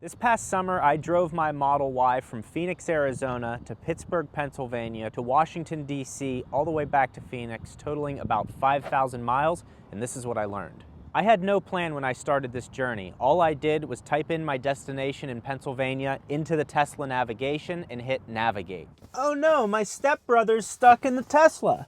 This past summer, I drove my Model Y from Phoenix, Arizona to Pittsburgh, Pennsylvania to Washington, D.C., all the way back to Phoenix, totaling about 5,000 miles, and this is what I learned. I had no plan when I started this journey. All I did was type in my destination in Pennsylvania into the Tesla navigation and hit navigate. Oh no, my stepbrother's stuck in the Tesla.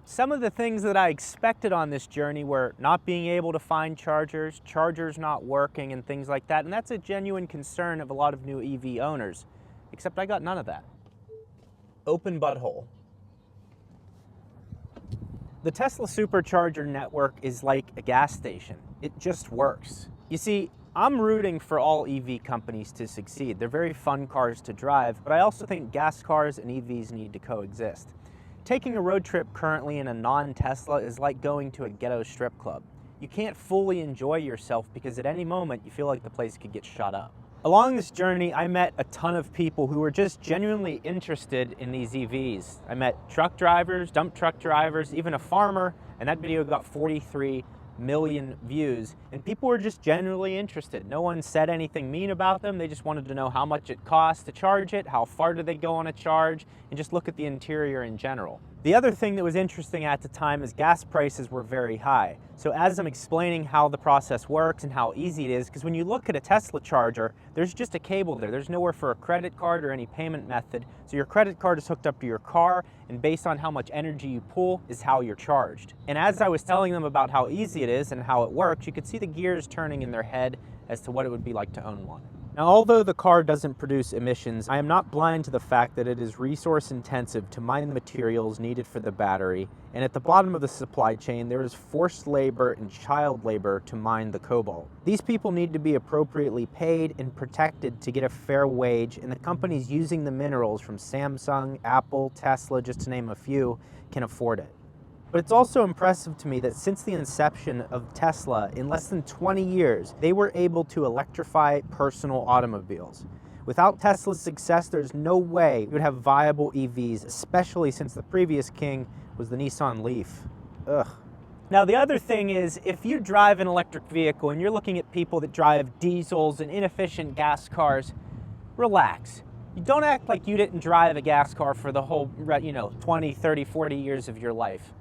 Some of the things that I expected on this journey were not being able to find chargers, chargers not working, and things like that, and that's a genuine concern of a lot of new EV owners, except I got none of that. Open butthole. The Tesla Supercharger network is like a gas station. It just works. You see, I'm rooting for all EV companies to succeed. They're very fun cars to drive, but I also think gas cars and EVs need to coexist. Taking a road trip currently in a non-Tesla is like going to a ghetto strip club. You can't fully enjoy yourself because at any moment you feel like the place could get shut up. Along this journey, I met a ton of people who were just genuinely interested in these EVs. I met truck drivers, dump truck drivers, even a farmer, and that video got 43 million views, and people were just genuinely interested. No one said anything mean about them. They just wanted to know how much it costs to charge it, how far do they go on a charge, and just look at the interior in general. The other thing that was interesting at the time is gas prices were very high. So as I'm explaining how the process works and how easy it is, because when you look at a Tesla charger, there's just a cable there. There's nowhere for a credit card or any payment method. So your credit card is hooked up to your car, and based on how much energy you pull is how you're charged. And as I was telling them about how easy it is and how it works, you could see the gears turning in their head as to what it would be like to own one. Now, although the car doesn't produce emissions, I am not blind to the fact that it is resource intensive to mine the materials needed for the battery, and at the bottom of the supply chain there is forced labor and child labor to mine the cobalt. These people need to be appropriately paid and protected to get a fair wage, and the companies using the minerals from Samsung, Apple, Tesla, just to name a few, can afford it. But it's also impressive to me that since the inception of Tesla, in less than 20 years, they were able to electrify personal automobiles. Without Tesla's success, there's no way we would have viable EVs, especially since the previous king was the Nissan Leaf. Ugh. Now the other thing is, if you drive an electric vehicle and you're looking at people that drive diesels and inefficient gas cars, relax. You don't act like you didn't drive a gas car for the whole, 20, 30, 40 years of your life.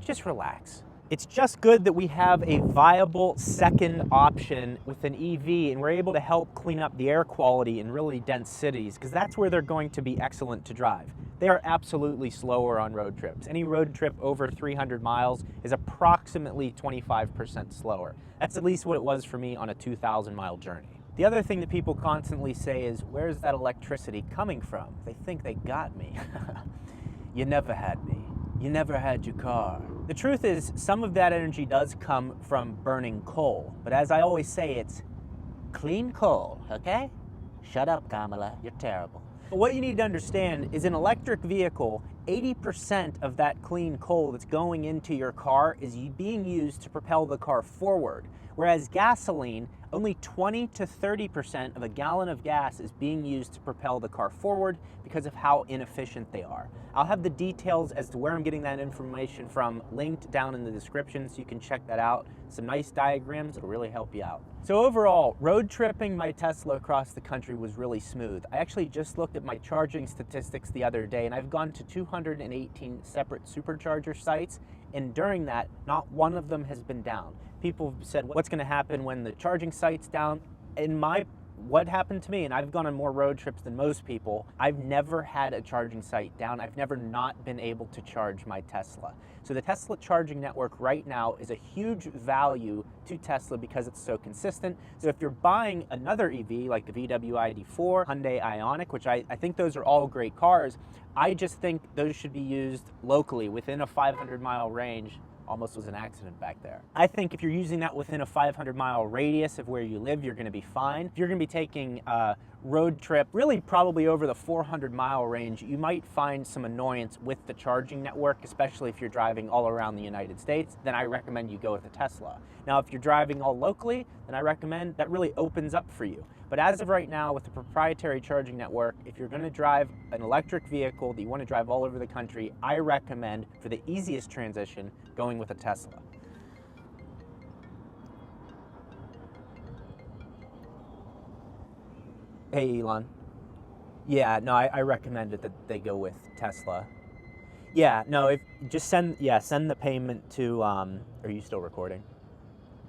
Just relax. It's just good that we have a viable second option with an EV, and we're able to help clean up the air quality in really dense cities, because that's where they're going to be excellent to drive. They are absolutely slower on road trips. Any road trip over 300 miles is approximately 25% slower. That's at least what it was for me on a 2,000-mile journey. The other thing that people constantly say is, where's that electricity coming from? They think they got me. You never had me. You never had your car. The truth is, some of that energy does come from burning coal, but as I always say, it's clean coal, okay? Shut up, Kamala, you're terrible. But what you need to understand is an electric vehicle, 80% of that clean coal that's going into your car is being used to propel the car forward, whereas gasoline, only 20 to 30% of a gallon of gas is being used to propel the car forward because of how inefficient they are. I'll have the details as to where I'm getting that information from linked down in the description so you can check that out. Some nice diagrams, it'll really help you out. So overall, road tripping my Tesla across the country was really smooth. I actually just looked at my charging statistics the other day, and I've gone to 218 separate Supercharger sites, and during that, not one of them has been down. People have said, what's gonna happen when the charging site's down? What happened to me, and I've gone on more road trips than most people, I've never had a charging site down. I've never not been able to charge my Tesla. So the Tesla charging network right now is a huge value to Tesla because it's so consistent. So if you're buying another EV like the VW ID4, Hyundai Ioniq, which I think those are all great cars, I just think those should be used locally within a 500-mile range. Almost was an accident back there. I think if you're using that within a 500-mile radius of where you live, you're gonna be fine. If you're gonna be taking a road trip, really probably over the 400-mile range, you might find some annoyance with the charging network, especially if you're driving all around the United States, then I recommend you go with a Tesla. Now, if you're driving all locally, then I recommend that really opens up for you. But as of right now, with the proprietary charging network, if you're gonna drive an electric vehicle that you wanna drive all over the country, I recommend, for the easiest transition, going with a Tesla. Hey, Elon. Yeah, no, I recommended that they go with Tesla. Yeah, no, if just send the payment to are you still recording?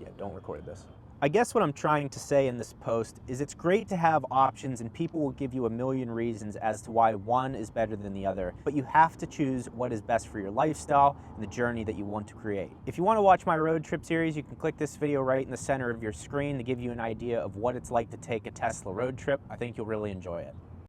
Yeah, don't record this. I guess what I'm trying to say in this post is it's great to have options and people will give you a million reasons as to why one is better than the other, but you have to choose what is best for your lifestyle and the journey that you want to create. If you want to watch my road trip series, you can click this video right in the center of your screen to give you an idea of what it's like to take a Tesla road trip. I think you'll really enjoy it.